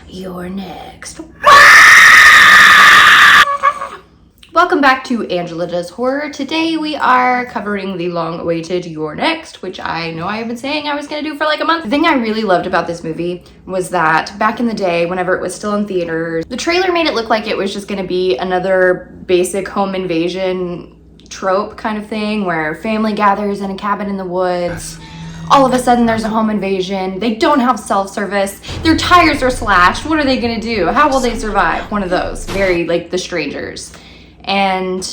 You're next. Welcome back to Angela Does Horror. Today we are covering the long-awaited You're Next, which I know I have been saying I was gonna do for like a month. The thing I really loved about this movie was that back in the day, whenever it was still in theaters, the trailer made it look like it was just gonna be another basic home invasion trope kind of thing where family gathers in a cabin in the woods. All of a sudden there's a home invasion. They don't have self-service. Their tires are slashed. What are they gonna do? How will they survive? One of those, very like The Strangers. And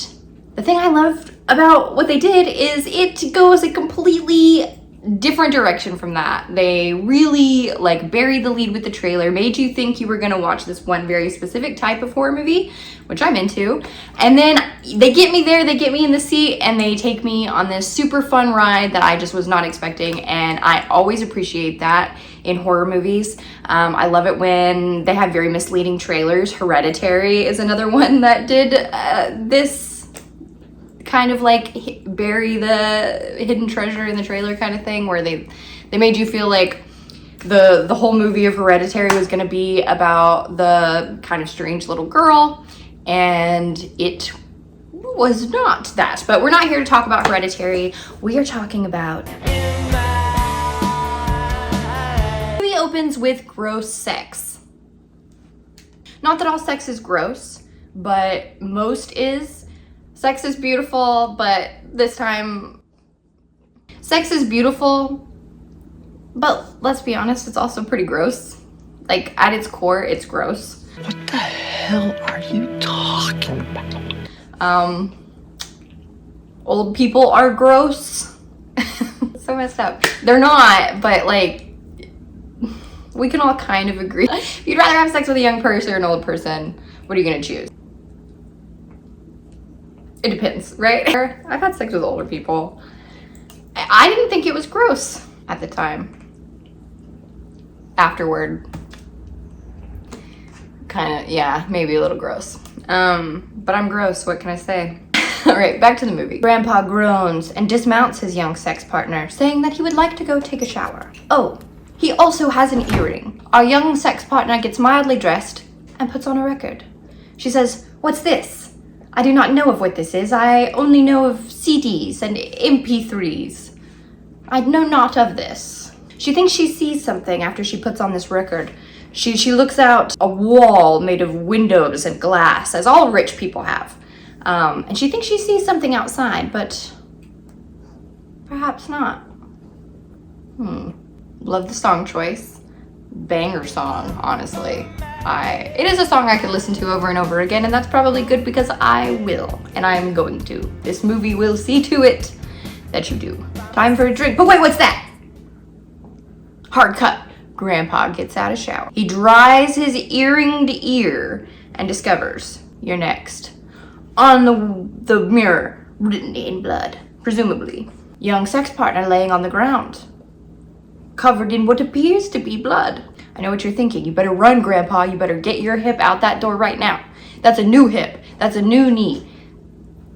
the thing I loved about what they did is it goes a completely different direction from that. They really like buried the lead with the trailer, made you think you were gonna watch this one very specific type of horror movie, which I'm into. And then they get me there, they get me in the seat, and they take me on this super fun ride that I just was not expecting. And I always appreciate that in horror movies. I love it when they have very misleading trailers. Hereditary is another one that did this kind of like bury the hidden treasure in the trailer kind of thing, where they made you feel like the whole movie of Hereditary was gonna be about the kind of strange little girl, and it was not that. But we're not here to talk about Hereditary. We are talking about... opens with gross sex. Not that all sex is gross, but most is. Sex is beautiful, but this time sex is beautiful, but let's be honest, it's also pretty gross. Like at its core, it's gross. What the hell are you talking about? Old people are gross. So messed up. They're not, but like we can all kind of agree. If you'd rather have sex with a young person or an old person, what are you gonna choose? It depends, right? I've had sex with older people. I didn't think it was gross at the time. Afterward, kind of, yeah, maybe a little gross. But I'm gross, what can I say? All right, back to the movie. Grandpa groans and dismounts his young sex partner, saying that he would like to go take a shower. Oh, he also has an earring. Our young sex partner gets mildly dressed and puts on a record. She says, "What's this? I do not know of what this is. I only know of CDs and MP3s. I know not of this." She thinks she sees something after she puts on this record. She looks out a wall made of windows and glass, as all rich people have. And she thinks she sees something outside, but perhaps not. Love the song choice. Banger song, honestly. It is a song I could listen to over and over again, and that's probably good because I will, and I'm going to. This movie will see to it that you do. Time for a drink. But wait, what's that? Hard cut. Grandpa gets out of shower. He dries his earringed ear and discovers You're Next. On the mirror, written in blood, presumably. Young sex partner laying on the ground, covered in what appears to be blood. I know what you're thinking. You better run, Grandpa. You better get your hip out that door right now. That's a new hip. That's a new knee.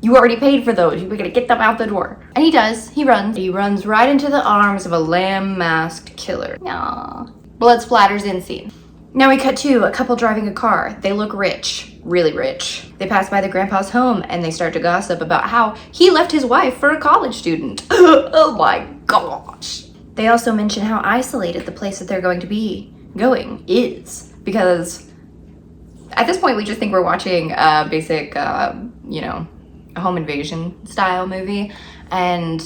You already paid for those. You gotta get them out the door. And he does. He runs. He runs right into the arms of a lamb-masked killer. Aww. Blood splatters in scene. Now we cut to a couple driving a car. They look rich. Really rich. They pass by the grandpa's home and they start to gossip about how he left his wife for a college student. Oh my gosh. They also mention how isolated the place that they're going to be going is, because at this point we just think we're watching a basic, you know, a home invasion style movie, and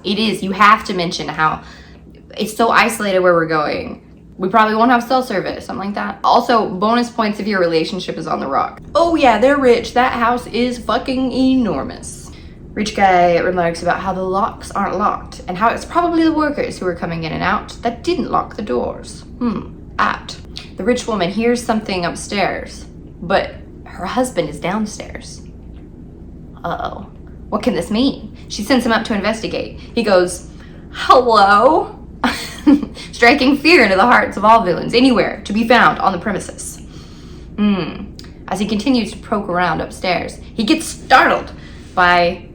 it is. You have to mention how it's so isolated where we're going. We probably won't have cell service, something like that. Also, bonus points if your relationship is on the rock. Oh yeah, they're rich. That house is fucking enormous. Rich guy remarks about how the locks aren't locked and how it's probably the workers who are coming in and out that didn't lock the doors. Apt. The rich woman hears something upstairs, but her husband is downstairs. Uh-oh. What can this mean? She sends him up to investigate. He goes, "Hello?" Striking fear into the hearts of all villains anywhere to be found on the premises. As he continues to poke around upstairs, he gets startled by,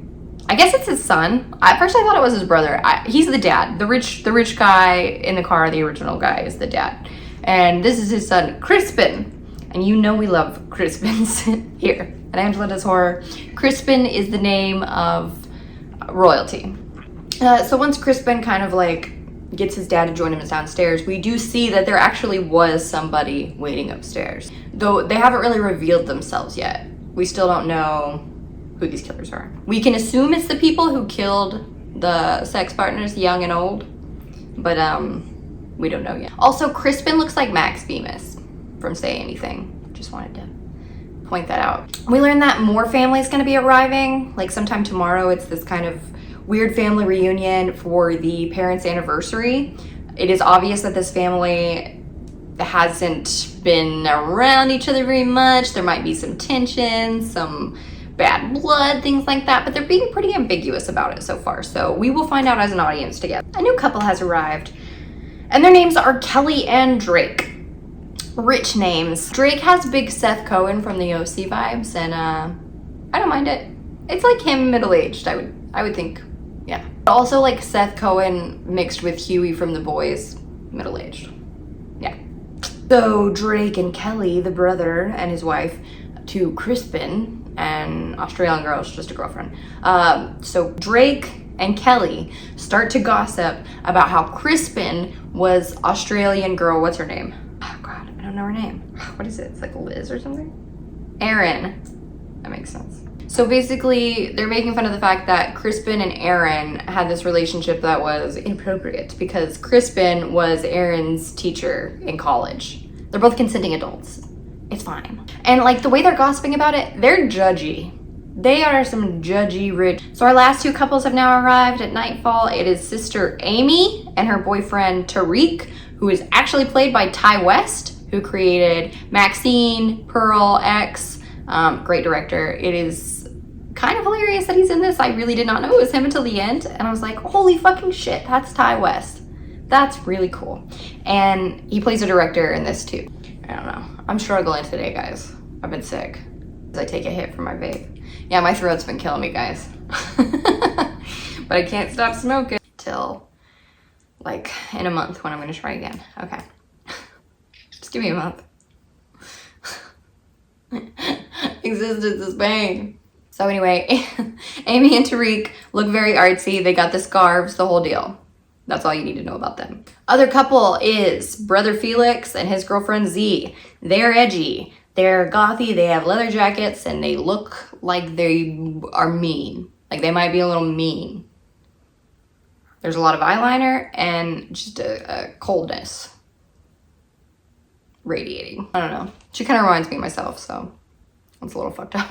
I guess it's his son. At first I thought it was his brother. He's the dad. The rich guy in the car, the original guy, is the dad. And this is his son, Crispin. And you know we love Crispins here at Angela Does Horror. Crispin is the name of royalty. So once Crispin kind of like gets his dad to join him downstairs, we do see that there actually was somebody waiting upstairs. Though they haven't really revealed themselves yet. We still don't know who these killers are. We can assume it's the people who killed the sex partners, young and old, but we don't know yet. Also, Crispin looks like Max Bemis from Say Anything. Just wanted to point that out. We learned that more families gonna be arriving, like sometime tomorrow. It's this kind of weird family reunion for the parents' anniversary. It is obvious that this family hasn't been around each other very much. There might be some tension, some bad blood, things like that, but they're being pretty ambiguous about it so far. So we will find out as an audience together. A new couple has arrived, and their names are Kelly and Drake. Rich names. Drake has big Seth Cohen from the OC vibes, and I don't mind it. It's like him middle-aged, I would think. Yeah. Also like Seth Cohen mixed with Huey from The Boys, middle-aged. Yeah. So Drake and Kelly, the brother and his wife, to Crispin, an Australian girl, she's just a girlfriend. So Drake and Kelly start to gossip about how Crispin was Australian girl, what's her name? Oh God, I don't know her name. What is it? It's like Liz or something? Erin. That makes sense. So basically, they're making fun of the fact that Crispin and Erin had this relationship that was inappropriate because Crispin was Erin's teacher in college. They're both consenting adults. It's fine. And like the way they're gossiping about it, they're judgy. They are some judgy rich. So our last two couples have now arrived at nightfall. It is sister Amy and her boyfriend Tariq, who is actually played by Ty West, who created Maxine, Pearl, X. Great director. It is kind of hilarious that he's in this. I really did not know it was him until the end. And I was like, holy fucking shit, that's Ty West. That's really cool. And he plays a director in this too. I don't know. I'm struggling today, guys. I've been sick. I take a hit from my vape. Yeah, my throat's been killing me, guys. But I can't stop smoking till like in a month when I'm gonna try again. Okay. Just give me a month. Existence is pain. So anyway, Amy and Tariq look very artsy. They got the scarves, the whole deal. That's all you need to know about them. Other couple is brother Felix and his girlfriend Z. They're edgy. They're gothy. They have leather jackets and they look like they are mean. Like they might be a little mean. There's a lot of eyeliner and just a coldness radiating. I don't know. She kind of reminds me of myself, so it's a little fucked up.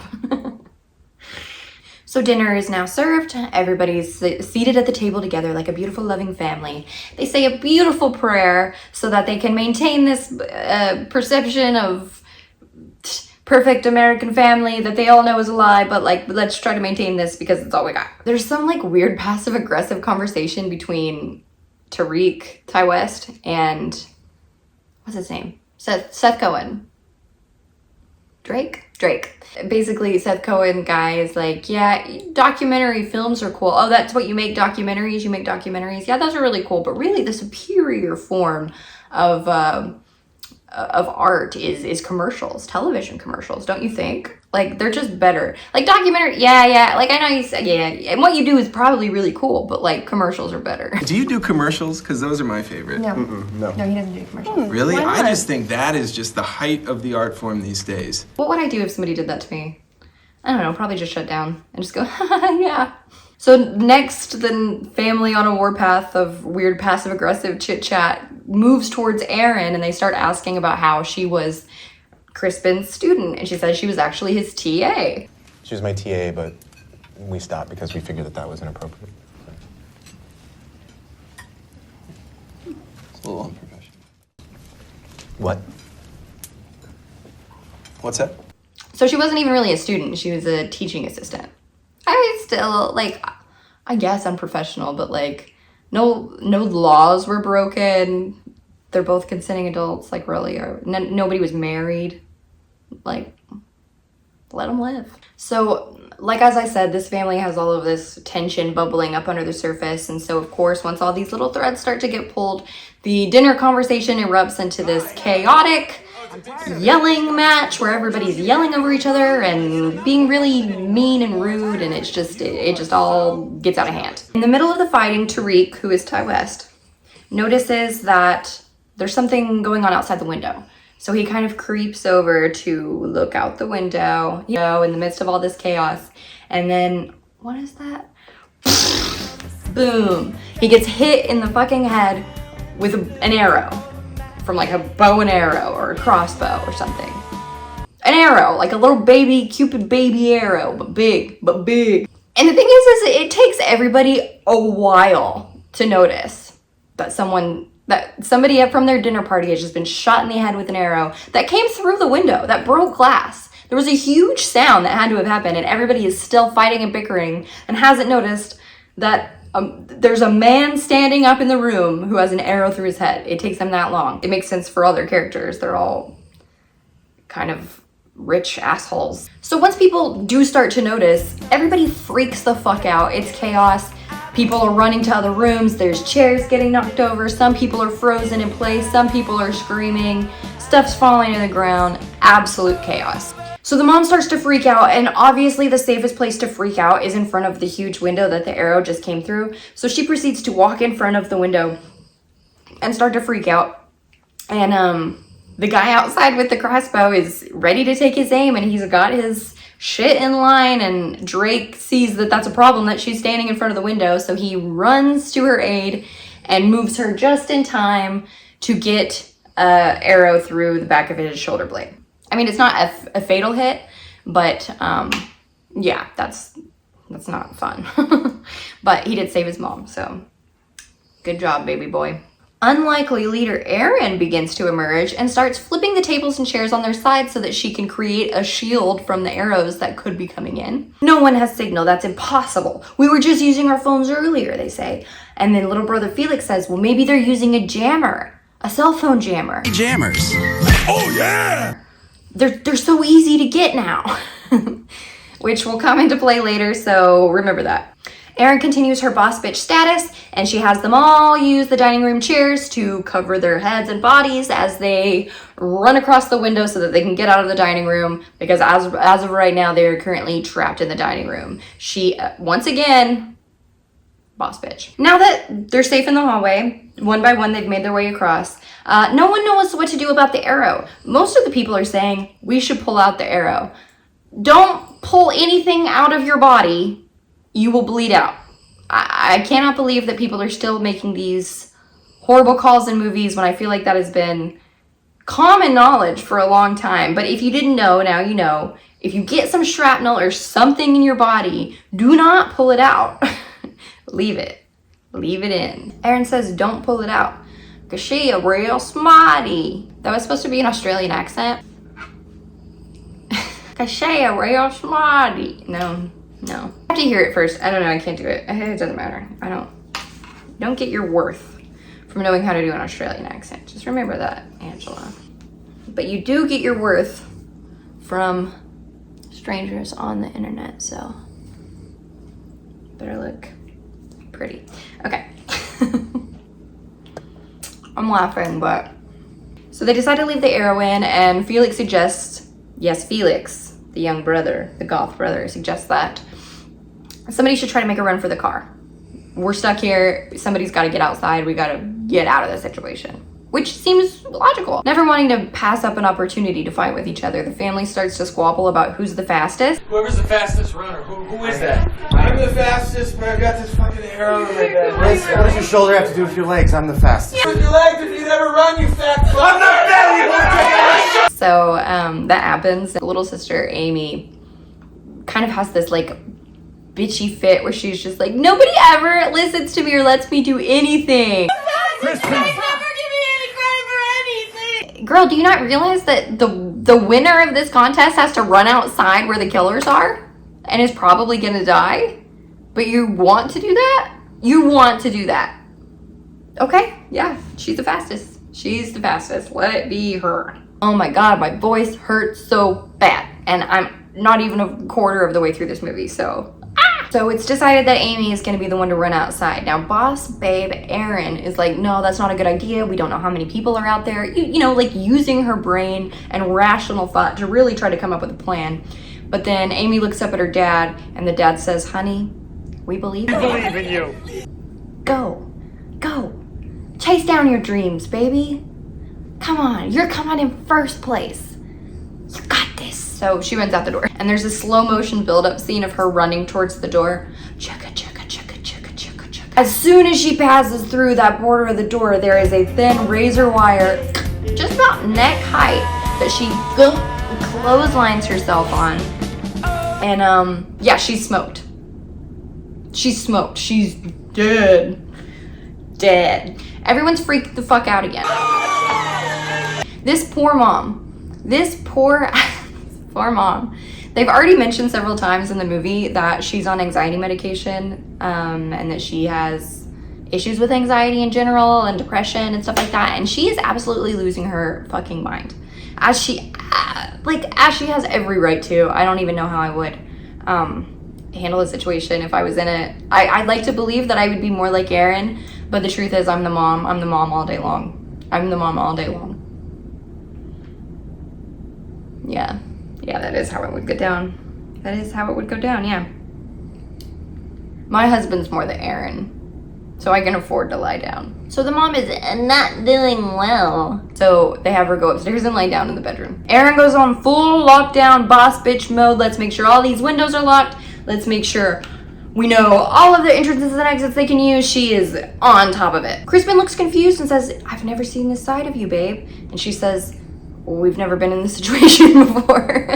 So dinner is now served. Everybody's seated at the table together like a beautiful, loving family. They say a beautiful prayer so that they can maintain this perception of perfect American family that they all know is a lie, but like, let's try to maintain this because it's all we got. There's some like weird passive-aggressive conversation between Tariq, Ty West, and what's his name? Seth Cohen. Drake. Basically, Seth Cohen guy is like, yeah, documentary films are cool. Oh, that's what you make documentaries? You make documentaries? Yeah, those are really cool. But really, the superior form of art is commercials, television commercials, don't you think? Like, they're just better. Like, documentary, yeah. Like, I know you said, yeah. And what you do is probably really cool, but, like, commercials are better. Do you do commercials? Because those are my favorite. No. No, he doesn't do commercials. Really? I just think that is just the height of the art form these days. What would I do if somebody did that to me? I don't know, probably just shut down and just go, yeah. So next, the family on a warpath of weird passive-aggressive chit-chat moves towards Erin, and they start asking about how she was Crispin's student, and she said she was actually his TA. She was my TA, but we stopped because we figured that was inappropriate. It's a little unprofessional. What? What's that? So she wasn't even really a student, she was a teaching assistant. I still, like, I guess unprofessional, but like, no laws were broken. They're both consenting adults, like really, or nobody was married. Like, let them live. So Like, as I said, this family has all of this tension bubbling up under the surface. And so, of course, once all these little threads start to get pulled, the dinner conversation erupts into this chaotic yelling match where everybody's yelling over each other and being really mean and rude, and it just all gets out of hand. In the middle of the fighting, Tariq, who is Ty West, notices that there's something going on outside the window. So he kind of creeps over to look out the window, you know, in the midst of all this chaos. And then, what is that? Boom. He gets hit in the fucking head with an arrow. From like a bow and arrow or a crossbow or something. An arrow, like a little baby, Cupid baby arrow, but big. And the thing is it takes everybody a while to notice that somebody from their dinner party has just been shot in the head with an arrow that came through the window, that broke glass. There was a huge sound that had to have happened, and everybody is still fighting and bickering and hasn't noticed that there's a man standing up in the room who has an arrow through his head. It takes them that long. It makes sense for other characters. They're all kind of rich assholes. So once people do start to notice, everybody freaks the fuck out. It's chaos. People are running to other rooms. There's chairs getting knocked over. Some people are frozen in place. Some people are screaming. Stuff's falling to the ground. Absolute chaos. So the mom starts to freak out, and obviously the safest place to freak out is in front of the huge window that the arrow just came through. So she proceeds to walk in front of the window and start to freak out. And the guy outside with the crossbow is ready to take his aim, and he's got his shit in line, and Drake sees that that's a problem, that she's standing in front of the window. So he runs to her aid and moves her just in time to get an arrow through the back of his shoulder blade. I mean, it's not a fatal hit, but yeah, that's not fun. But he did save his mom, so good job, baby boy. Unlikely leader Erin begins to emerge and starts flipping the tables and chairs on their sides so that she can create a shield from the arrows that could be coming in. No one has signal. That's impossible. We were just using our phones earlier, they say. And then little brother Felix says, well, maybe they're using a jammer, a cell phone jammer. Jammers. Oh, yeah! They're so easy to get now, which will come into play later, so remember that. Erin continues her boss bitch status, and she has them all use the dining room chairs to cover their heads and bodies as they run across the window so that they can get out of the dining room, because as of right now, they are currently trapped in the dining room. She, once again, boss bitch. Now that they're safe in the hallway, one by one they've made their way across, no one knows what to do about the arrow. Most of the people are saying, we should pull out the arrow. Don't pull anything out of your body. You will bleed out. I cannot believe that people are still making these horrible calls in movies when I feel like that has been common knowledge for a long time. But if you didn't know, now you know. If you get some shrapnel or something in your body, do not pull it out. Leave it. Leave it in. Erin says, don't pull it out. Cause she a real smarty. That was supposed to be an Australian accent. Cause she a real smarty. No. I have to hear it first. I don't know, I can't do it. It doesn't matter. Don't get your worth from knowing how to do an Australian accent. Just remember that, Angela. But you do get your worth from strangers on the internet, so better look pretty. Okay. I'm laughing, but... So they decide to leave the arrow in, and Felix suggests, yes, Felix, the young brother, the goth brother, suggests that somebody should try to make a run for the car. We're stuck here. Somebody's got to get outside. We got to get out of this situation. Which seems logical. Never wanting to pass up an opportunity to fight with each other, the family starts to squabble about who's the fastest. Whoever's the fastest runner, who is that? I'm the fastest, but I've got this fucking arrow in my back. What does your shoulder have to do with your legs? I'm the fastest. With your legs, if you never run, you fat fuck. I'm the fastest! So that happens. The little sister, Amy, kind of has this like bitchy fit where she's just like, nobody ever listens to me or lets me do anything. Girl, do you not realize that the winner of this contest has to run outside where the killers are and is probably gonna die? But you want to do that? You want to do that. Okay, yeah, she's the fastest. She's the fastest. Let it be her. Oh my god, my voice hurts so bad. And not even a quarter of the way through this movie, so. So it's decided that Amy is gonna be the one to run outside. Now, boss babe Erin is like, no, that's not a good idea. We don't know how many people are out there. You know, like using her brain and rational thought to really try to come up with a plan. But then Amy looks up at her dad, and the dad says, honey, we believe in you. We believe in you. Go. Chase down your dreams, baby. Come on, you're coming in first place. You got this. So she runs out the door. And there's a slow motion build-up scene of her running towards the door. Chugga, chugga, chugga, chugga, chugga, chugga. As soon as she passes through that border of the door, there is a thin razor wire, just about neck height, that she clotheslines herself on. And yeah, she's smoked. She's smoked. She's dead. Dead. Everyone's freaked the fuck out again. This poor mom. This poor mom. They've already mentioned several times in the movie that she's on anxiety medication, and that she has issues with anxiety in general and depression and stuff like that. And she is absolutely losing her fucking mind. As she has every right to. I don't even know how I would handle the situation if I was in it. I'd like to believe that I would be more like Erin, but the truth is I'm the mom. I'm the mom all day long. I'm the mom all day long. Yeah, that is how it would go down. That is how it would go down, yeah. My husband's more the Erin, so I can afford to lie down. So the mom is not doing well. So they have her go upstairs and lay down in the bedroom. Erin goes on full lockdown boss bitch mode. Let's make sure all these windows are locked. Let's make sure we know all of the entrances and exits they can use. She is on top of it. Crispin looks confused and says, I've never seen this side of you, babe. And she says, well, we've never been in this situation before.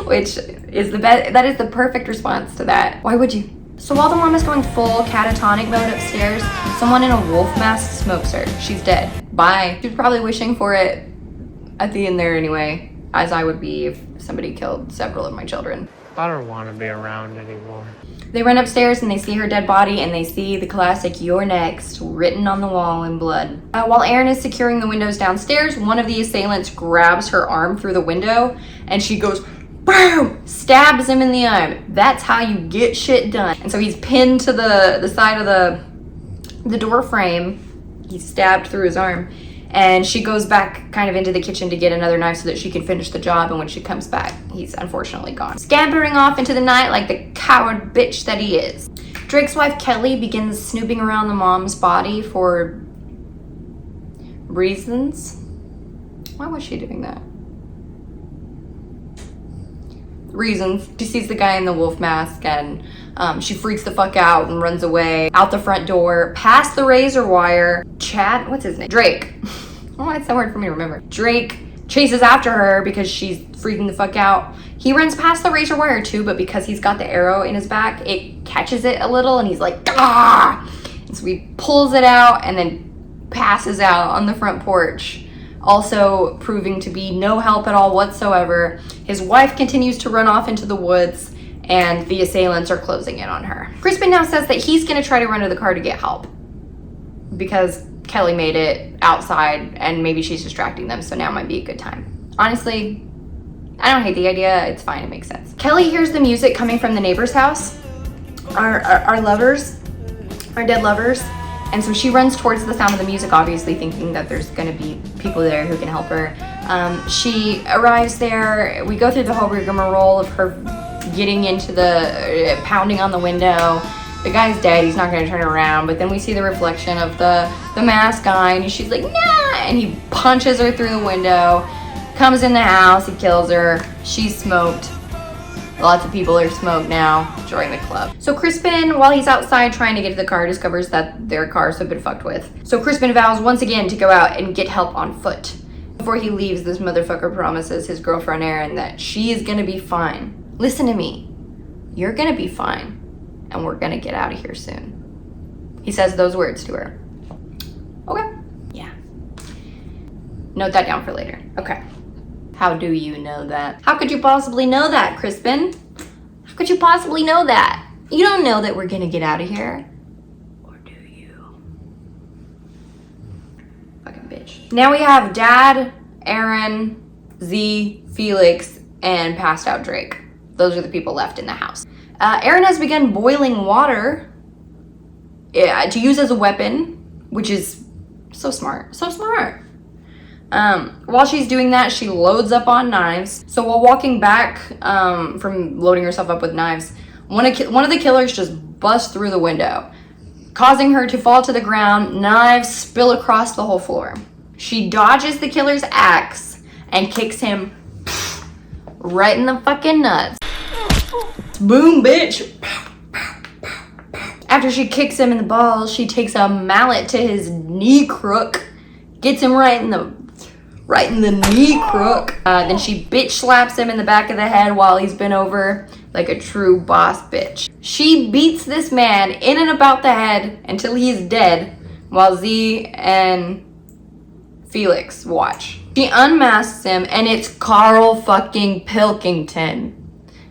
Which is that is the perfect response to that. Why would you? So while the mom is going full catatonic mode upstairs, someone in a wolf mask smokes her. She's dead. Bye. She's probably wishing for it at the end there anyway, as I would be if somebody killed several of my children. I don't want to be around anymore. They run upstairs and they see her dead body, and they see the classic "You're next" written on the wall in blood. While Erin is securing the windows downstairs, one of the assailants grabs her arm through the window, and she goes, boom! Stabs him in the arm. That's how you get shit done. And so he's pinned to the side of the door frame. He's stabbed through his arm. And she goes back kind of into the kitchen to get another knife so that she can finish the job, and when she comes back, he's unfortunately gone. Scampering off into the night like the coward bitch that he is. Drake's wife Kelly begins snooping around the mom's body for reasons. Why was she doing that? Reasons. She sees the guy in the wolf mask, and she freaks the fuck out and runs away out the front door, past the razor wire. Chad, what's his name? Drake. I don't know why it's so hard for me to remember. Drake chases after her because she's freaking the fuck out. He runs past the razor wire too, but because he's got the arrow in his back, it catches it a little, and he's like, ah! And so he pulls it out and then passes out on the front porch. Also proving to be no help at all whatsoever. His wife continues to run off into the woods, and the assailants are closing in on her. Crispin now says that he's gonna try to run to the car to get help because Kelly made it outside and maybe she's distracting them, so now might be a good time. Honestly, I don't hate the idea. It's fine, it makes sense. Kelly hears the music coming from the neighbor's house. Our lovers, our dead lovers. And so she runs towards the sound of the music, obviously thinking that there's gonna be people there who can help her. She arrives there. We go through the whole rigmarole of her getting into the, pounding on the window. The guy's dead, he's not gonna turn around, but then we see the reflection of the masked guy, and she's like, nah! And he punches her through the window, comes in the house, he kills her, she's smoked. Lots of people are smoked now. Join the club. So Crispin, while he's outside trying to get to the car, discovers that their cars have been fucked with. So Crispin vows once again to go out and get help on foot. Before he leaves, this motherfucker promises his girlfriend Erin that she is gonna be fine. Listen to me. You're gonna be fine. And we're gonna get out of here soon. He says those words to her. Okay. Yeah. Note that down for later. Okay. How do you know that? How could you possibly know that, Crispin? How could you possibly know that? You don't know that we're gonna get out of here. Or do you? Fucking bitch. Now we have Dad, Erin, Z, Felix, and passed out Drake. Those are the people left in the house. Erin has begun boiling water to use as a weapon, which is so smart. So smart. While she's doing that, she loads up on knives. So while walking back from loading herself up with knives, one of the killers just busts through the window, causing her to fall to the ground. Knives spill across the whole floor. She dodges the killer's axe and kicks him right in the fucking nuts. Boom, bitch. After she kicks him in the balls, she takes a mallet to his knee crook, gets him right in the knee crook. Then she bitch slaps him in the back of the head while he's bent over like a true boss bitch. She beats this man in and about the head until he's dead while Z and Felix watch. She unmasks him and it's Carl fucking Pilkington.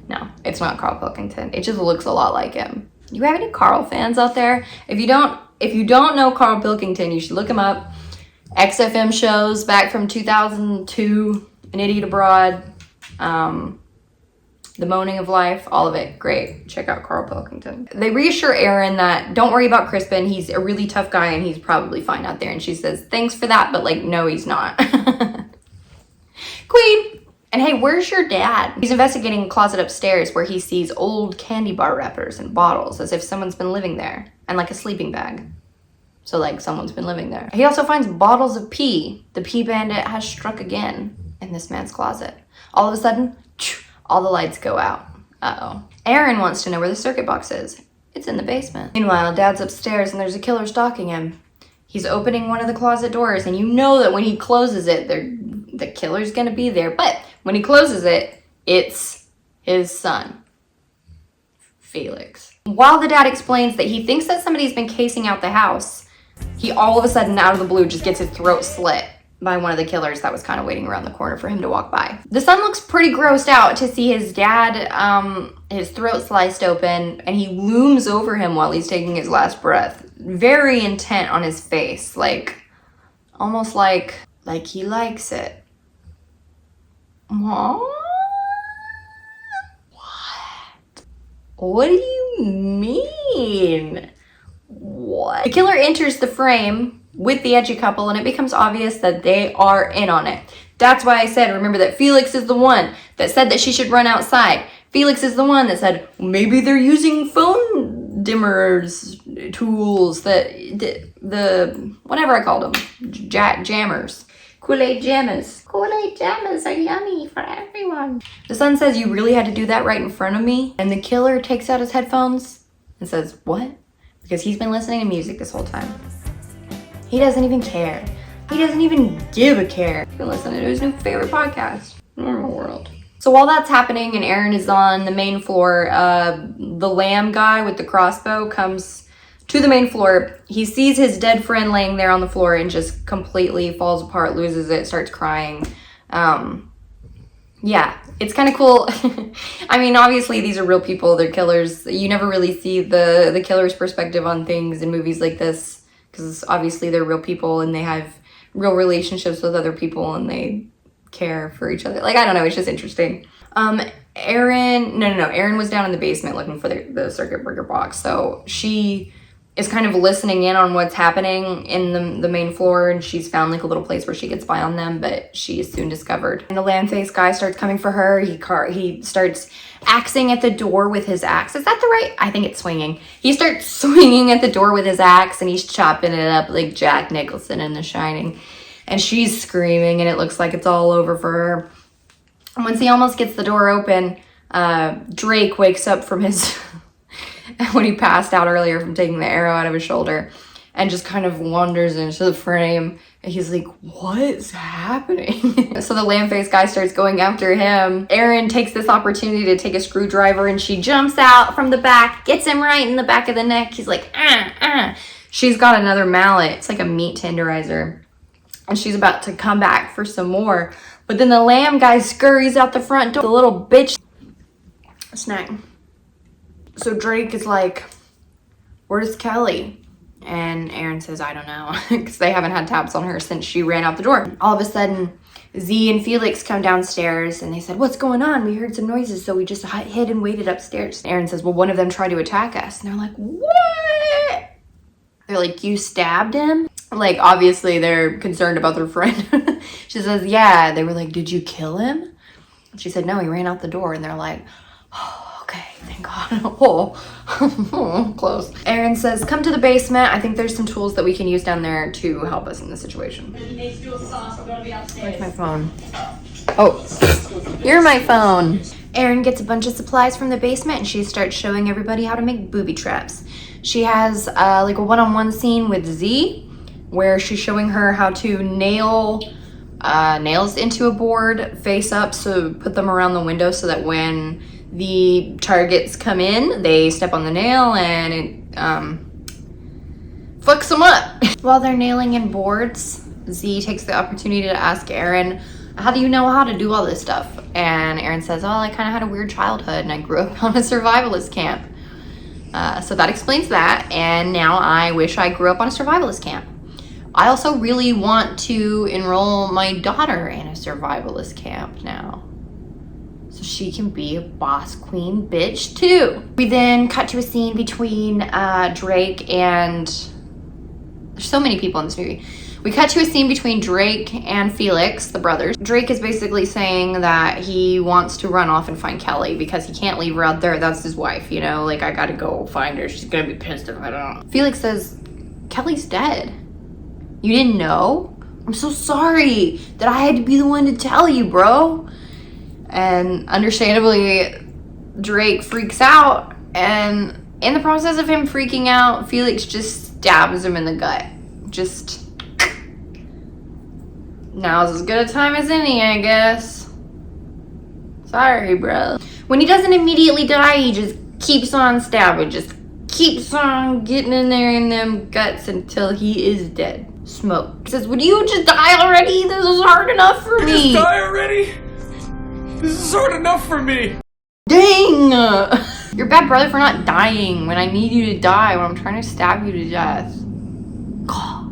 No, it's not Carl Pilkington. It just looks a lot like him. You have any Carl fans out there? If you don't know Carl Pilkington, you should look him up. XFM shows back from 2002, An Idiot Abroad, The Moaning of Life, all of it. Great. Check out Carl Pilkington. They reassure Erin that don't worry about Crispin. He's a really tough guy and he's probably fine out there. And she says, thanks for that, but like, no, he's not. Queen. And hey, where's your dad? He's investigating a closet upstairs where he sees old candy bar wrappers and bottles as if someone's been living there, and like a sleeping bag. So like someone's been living there. He also finds bottles of pee. The pee bandit has struck again in this man's closet. All of a sudden, all the lights go out. Uh-oh. Erin wants to know where the circuit box is. It's in the basement. Meanwhile, Dad's upstairs and there's a killer stalking him. He's opening one of the closet doors and you know that when he closes it, the killer's gonna be there. But when he closes it, it's his son, Felix. While the dad explains that he thinks that somebody's been casing out the house, he all of a sudden, out of the blue, just gets his throat slit by one of the killers that was kind of waiting around the corner for him to walk by. The son looks pretty grossed out to see his dad, his throat sliced open, and he looms over him while he's taking his last breath. Very intent on his face, like, almost like he likes it. What? What do you mean? What? The killer enters the frame with the edgy couple and it becomes obvious that they are in on it. That's why I said, remember that Felix is the one that said that she should run outside. Felix is the one that said, maybe they're using phone dimmers tools, the whatever I called them, jammers. Kool-Aid jammers. Kool-Aid jammers are yummy for everyone. The son says, you really had to do that right in front of me? And the killer takes out his headphones and says, what? Because he's been listening to music this whole time. He doesn't even care. He doesn't even give a care. He's been listening to his new favorite podcast, Normal World. So while that's happening and Erin is on the main floor, the lamb guy with the crossbow comes to the main floor. He sees his dead friend laying there on the floor and just completely falls apart, loses it, starts crying. Yeah, it's kind of cool. I mean, obviously these are real people, they're killers. You never really see the killer's perspective on things in movies like this because obviously they're real people and they have real relationships with other people and they care for each other. Like, I don't know, it's just interesting. Erin was down in the basement looking for the circuit breaker box. So she is kind of listening in on what's happening in the main floor, and she's found like a little place where she gets by on them, but she is soon discovered. And the lamb-faced guy starts coming for her. He starts axing at the door with his axe. Is that the right? I think it's swinging. He starts swinging at the door with his axe, and he's chopping it up like Jack Nicholson in The Shining. And she's screaming, and it looks like it's all over for her. And once he almost gets the door open, Drake wakes up from his... when he passed out earlier from taking the arrow out of his shoulder and just kind of wanders into the frame. And he's like, what's happening? So the lamb-faced guy starts going after him. Erin takes this opportunity to take a screwdriver and she jumps out from the back, gets him right in the back of the neck. He's like, She's got another mallet. It's like a meat tenderizer. And she's about to come back for some more. But then the lamb guy scurries out the front door. The little bitch snack. So Drake is like, where's Kelly? And Erin says, I don't know, because they haven't had taps on her since she ran out the door. All of a sudden, Z and Felix come downstairs and they said, what's going on? We heard some noises, so we just hid and waited upstairs. Erin says, well, one of them tried to attack us. And they're like, what? They're like, you stabbed him? Like, obviously they're concerned about their friend. She says, yeah. They were like, did you kill him? She said, no, he ran out the door. And they're like, oh, okay, thank God. Oh, close. Erin says, come to the basement. I think there's some tools that we can use down there to help us in this situation. Where's my phone? Oh, you're my phone. Erin gets a bunch of supplies from the basement and she starts showing everybody how to make booby traps. She has like a one-on-one scene with Z where she's showing her how to nail nails into a board face up, so put them around the window so that when the targets come in, they step on the nail and it fucks them up. While they're nailing in boards, Z takes the opportunity to ask Erin, how do you know how to do all this stuff? And Erin says, well, I kind of had a weird childhood and I grew up on a survivalist camp. So that explains that, and now I wish I grew up on a survivalist camp. I also really want to enroll my daughter in a survivalist camp now, so she can be a boss queen bitch too. We then cut to a scene between Drake and, there's so many people in this movie. We cut to a scene between Drake and Felix, the brothers. Drake is basically saying that he wants to run off and find Kelly because he can't leave her out there. That's his wife, you know? Like, I gotta go find her. She's gonna be pissed if I don't. Felix says, Kelly's dead. You didn't know? I'm so sorry that I had to be the one to tell you, bro. And understandably, Drake freaks out. And in the process of him freaking out, Felix just stabs him in the gut. Just... now's as good a time as any, I guess. Sorry, bro. When he doesn't immediately die, he just keeps on stabbing. Just keeps on getting in there in them guts until he is dead. Smoke. He says, would you just die already? This is hard enough for me. Just die already? This is hard enough for me. Dang! You're a bad brother for not dying when I need you to die, when I'm trying to stab you to death.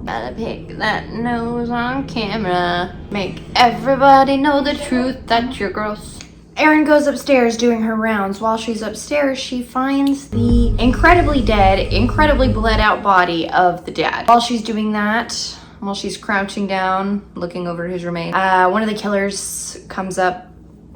Gotta pick that nose on camera. Make everybody know the truth that you're gross. Erin goes upstairs doing her rounds. While she's upstairs, she finds the incredibly dead, incredibly bled out body of the dad. While she's doing that, while she's crouching down, looking over his remains, one of the killers comes up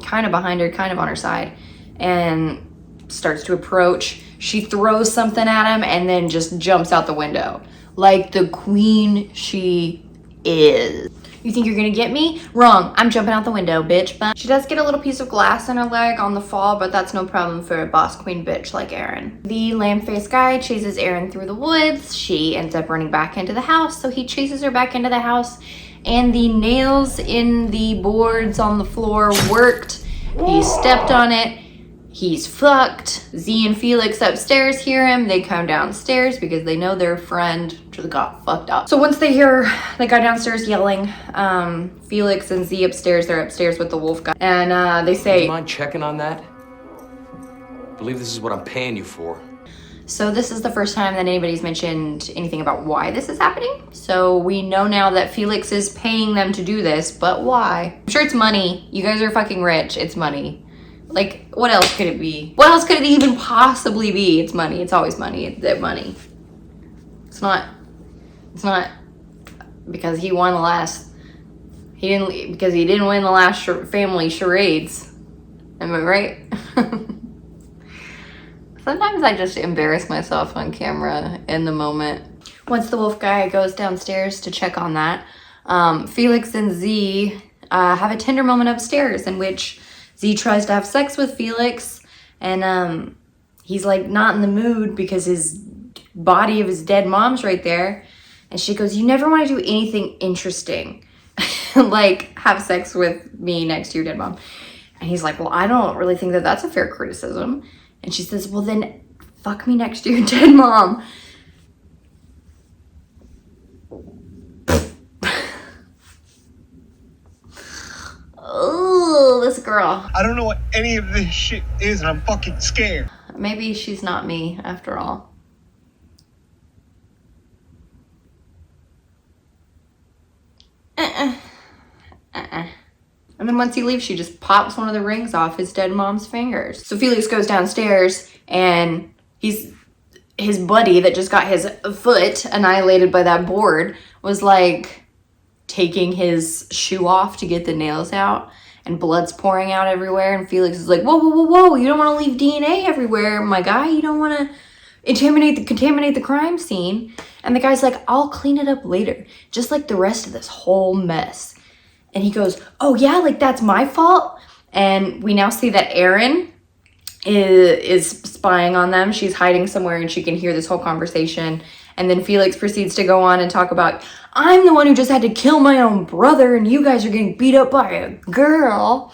kind of behind her, kind of on her side, and starts to approach. She throws something at him and then just jumps out the window. Like the queen she is. You think you're gonna get me? Wrong, I'm jumping out the window, bitch. But she does get a little piece of glass in her leg on the fall, but that's no problem for a boss queen bitch like Erin. The lamb-faced guy chases Erin through the woods. She ends up running back into the house, so he chases her back into the house, and the nails in the boards on the floor worked. He stepped on it. He's fucked. Z and Felix upstairs hear him. They come downstairs because they know their friend just got fucked up. So once they hear the guy downstairs yelling, Felix and Z upstairs, they're upstairs with the wolf guy. And they say, do you mind checking on that? I believe this is what I'm paying you for. so this is the first time that anybody's mentioned anything about why this is happening. So we know now that Felix is paying them to do this, but why? I'm sure it's money. You guys are fucking rich. It's money. Like, what else could it be? What else could it even possibly be? It's money. It's always money. It's money. It's not because he won the last, because he didn't win the last family charades. Am I right? Sometimes I just embarrass myself on camera in the moment. Once the wolf guy goes downstairs to check on that, Felix and Z have a tender moment upstairs in which Z tries to have sex with Felix, and he's like not in the mood because his body of his dead mom's right there. And she goes, you never want to do anything interesting, like have sex with me next to your dead mom. And he's like, well, I don't really think that that's a fair criticism. And she says, well, then fuck me next to your dead mom. Oh, this girl. I don't know what any of this shit is, and I'm fucking scared. Maybe she's not me after all. And once he leaves, she just pops one of the rings off his dead mom's fingers. So Felix goes downstairs, and his buddy that just got his foot annihilated by that board was like taking his shoe off to get the nails out, and blood's pouring out everywhere. And Felix is like, whoa, whoa, whoa, whoa, you don't want to leave DNA everywhere, my guy. You don't want to contaminate the crime scene. And the guy's like, I'll clean it up later, just like the rest of this whole mess. And he goes, oh yeah, like that's my fault. And we now see that Erin is spying on them. She's hiding somewhere and she can hear this whole conversation. And then Felix proceeds to go on and talk about, I'm the one who just had to kill my own brother and you guys are getting beat up by a girl.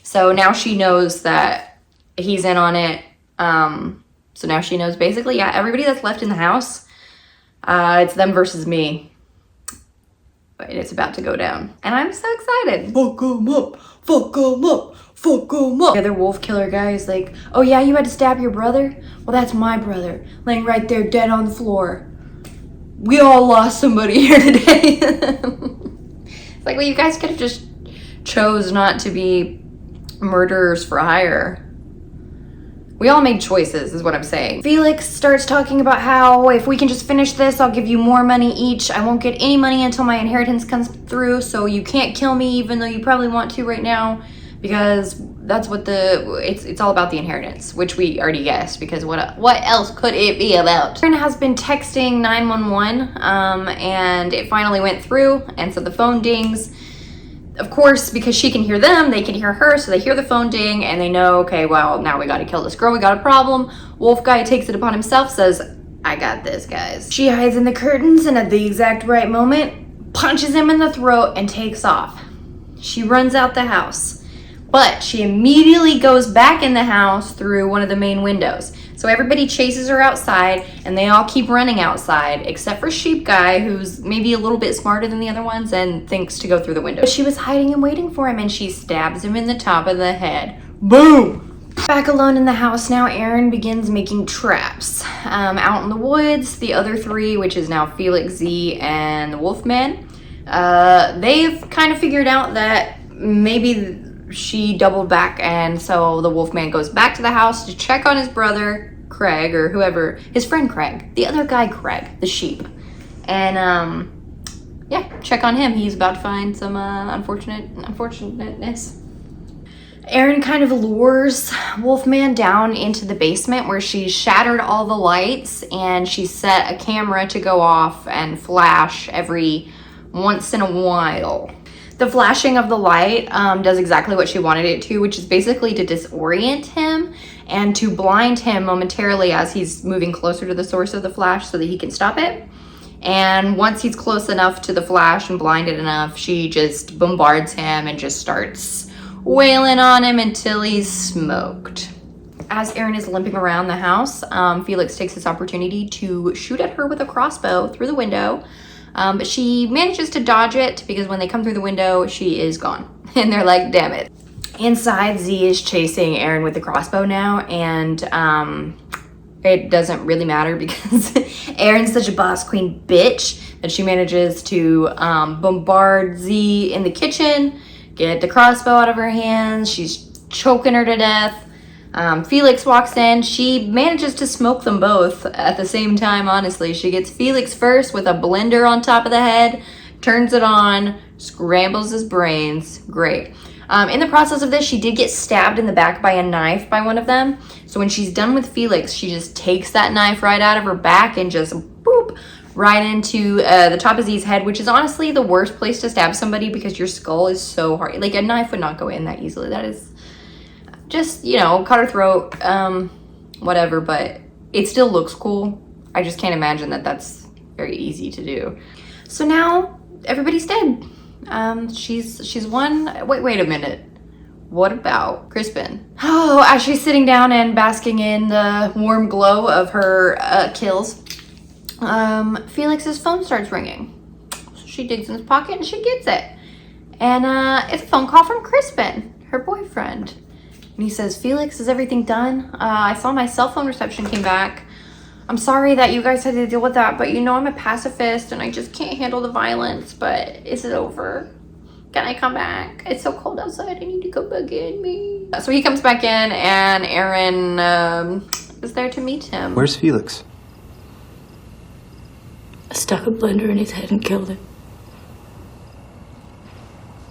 So now she knows that he's in on it. So now she knows basically, yeah, everybody that's left in the house, it's them versus me. But it's about to go down. And I'm so excited. Fuck 'em up, fuck 'em up, fuck 'em up. The other wolf killer guy is like, oh yeah, you had to stab your brother? Well, that's my brother, laying right there dead on the floor. We all lost somebody here today. It's like, well, you guys could have just chose not to be murderers for hire. We all made choices, is what I'm saying. Felix starts talking about how if we can just finish this, I'll give you more money each. I won't get any money until my inheritance comes through, so you can't kill me even though you probably want to right now, because that's what it's all about, the inheritance, which we already guessed, because what else could it be about? Erin has been texting 911, and it finally went through, and so the phone dings. Of course, because she can hear them, they can hear her, so they hear the phone ding, and they know, okay, well, now we gotta kill this girl, we got a problem. Wolf guy takes it upon himself, says, I got this, guys. She hides in the curtains, and at the exact right moment, punches him in the throat and takes off. She runs out the house, but she immediately goes back in the house through one of the main windows. So everybody chases her outside, and they all keep running outside, except for Sheep Guy, who's maybe a little bit smarter than the other ones and thinks to go through the window. But she was hiding and waiting for him, and she stabs him in the top of the head. Boom! Back alone in the house now, Erin begins making traps. Out in the woods, the other three, which is now Felix, Z, and the Wolfman, they've kind of figured out that maybe she doubled back, and so the Wolfman goes back to the house to check on his brother, Craig, or whoever, his friend Craig, the other guy Craig, the sheep. And yeah, check on him. He's about to find some unfortunateness. Erin kind of lures Wolfman down into the basement where she's shattered all the lights, and she set a camera to go off and flash every once in a while. The flashing of the light does exactly what she wanted it to, which is basically to disorient him and to blind him momentarily as he's moving closer to the source of the flash so that he can stop it. And once he's close enough to the flash and blinded enough, she just bombards him and just starts wailing on him until he's smoked. As Erin is limping around the house, Felix takes this opportunity to shoot at her with a crossbow through the window. But she manages to dodge it because when they come through the window, she is gone. And they're like, damn it. Inside, Z is chasing Erin with the crossbow now, and it doesn't really matter because Erin's such a boss queen bitch that she manages to bombard Z in the kitchen, get the crossbow out of her hands. She's choking her to death. Felix walks in. She manages to smoke them both at the same time, honestly. She gets Felix first with a blender on top of the head, turns it on, scrambles his brains. Great. In the process of this, she did get stabbed in the back by a knife by one of them. So when she's done with Felix, she just takes that knife right out of her back and just boop, right into the top of Z's head, which is honestly the worst place to stab somebody because your skull is so hard. Like, a knife would not go in that easily. That is just, you know, cut her throat, whatever, but it still looks cool. I just can't imagine that that's very easy to do. So now everybody's dead. She's won. Wait a minute. What about Crispin? Oh, as she's sitting down and basking in the warm glow of her kills, Felix's phone starts ringing. So she digs in his pocket and she gets it. And it's a phone call from Crispin, her boyfriend. And he says, Felix, is everything done? I saw my cell phone reception came back. I'm sorry that you guys had to deal with that, but you know I'm a pacifist and I just can't handle the violence, but is it over? can I come back? It's so cold outside. I need to come back in, me. So he comes back in, and Erin is there to meet him. Where's Felix? I stuck a blender in his head and killed him.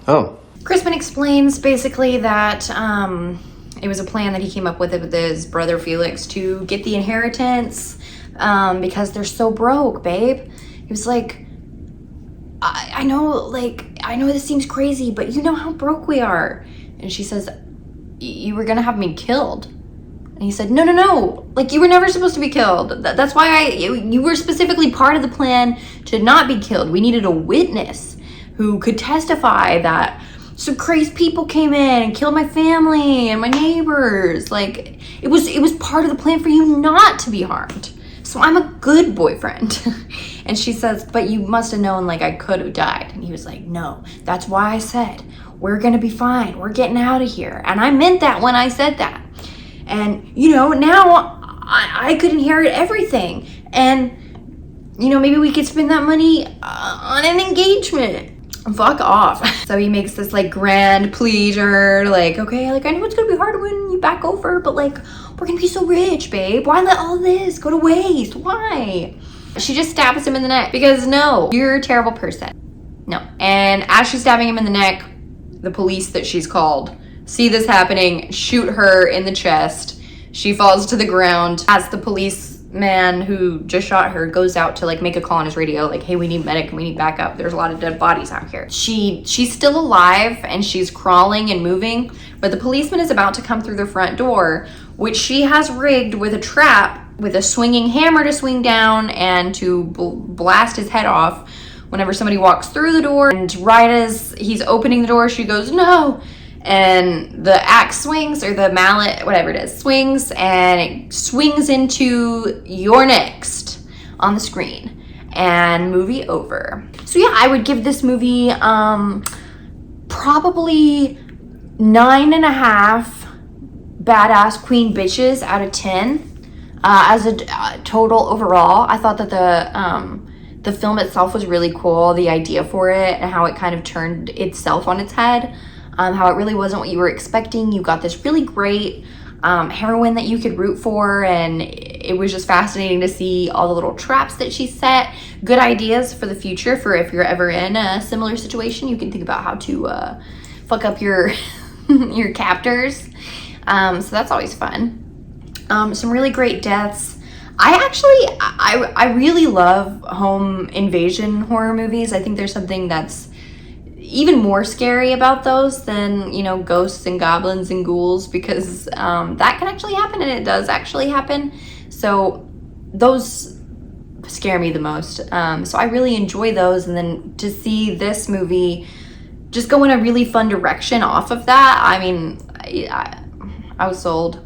Oh. Crispin explains basically that it was a plan that he came up with his brother Felix to get the inheritance because they're so broke, babe. He was like, I know this seems crazy, but you know how broke we are. And she says, you were gonna have me killed. And he said, no, like you were never supposed to be killed. That's why you were specifically part of the plan to not be killed. We needed a witness who could testify that some crazy people came in and killed my family and my neighbors. Like it was part of the plan for you not to be harmed. So I'm a good boyfriend. And she says, but you must have known like I could have died. And he was like, no, that's why I said, we're gonna be fine. We're getting out of here. And I meant that when I said that. And, you know, now I could inherit everything. And, you know, maybe we could spend that money on an engagement. Fuck off. So he makes this like grand plea to her, like, okay, like I know it's gonna be hard when you back over, but like we're gonna be so rich, babe. Why let all this go to waste? Why? She just stabs him in the neck because no, you're a terrible person. No. And as she's stabbing him in the neck, the police that she's called see this happening, shoot her in the chest. She falls to the ground as the policeman who just shot her goes out to like make a call on his radio, like, hey, we need medic, we need backup. There's a lot of dead bodies out here. She's still alive and she's crawling and moving, but the policeman is about to come through the front door, which she has rigged with a trap with a swinging hammer to swing down and to blast his head off whenever somebody walks through the door. And right as he's opening the door, she goes, no. And the axe swings, or the mallet, whatever it is, swings, and it swings into "You're next" on the screen. And movie over. So yeah, I would give this movie probably 9.5 badass queen bitches out of 10 as a total overall. I thought that the film itself was really cool, the idea for it and how it kind of turned itself on its head. How it really wasn't what you were expecting. You got this really great heroine that you could root for, and it was just fascinating to see all the little traps that she set. Good ideas for the future, for if you're ever in a similar situation, you can think about how to fuck up your your captors. So that's always fun. Some really great deaths. I really love home invasion horror movies. I think there's something that's even more scary about those than, you know, ghosts and goblins and ghouls, because that can actually happen, and it does actually happen. So those scare me the most. So I really enjoy those, and then to see this movie just go in a really fun direction off of that, I mean, I was sold.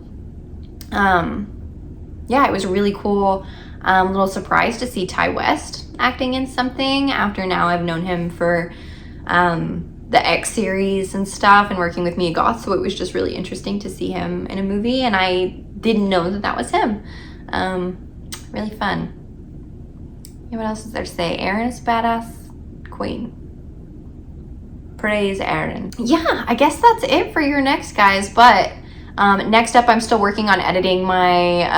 Yeah, it was a really cool little surprise to see Ty West acting in something after now I've known him for the X series and stuff and working with Mia Goth, so it was just really interesting to see him in a movie, and I didn't know that that was him. Really fun. Yeah, what else is there to say? Erin is badass queen. Praise Erin. Yeah, I guess that's it for your next, guys, but next up, I'm still working on editing my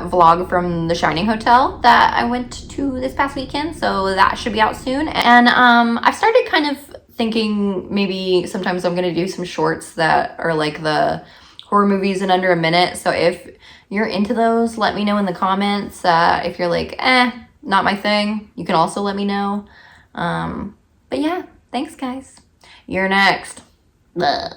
vlog from the Shining Hotel that I went to this past weekend, so that should be out soon. And I've started kind of thinking maybe sometimes I'm gonna do some shorts that are like the horror movies in under a minute. So if you're into those, let me know in the comments. If you're like, not my thing, you can also let me know. But yeah, thanks guys. You're next. Blah.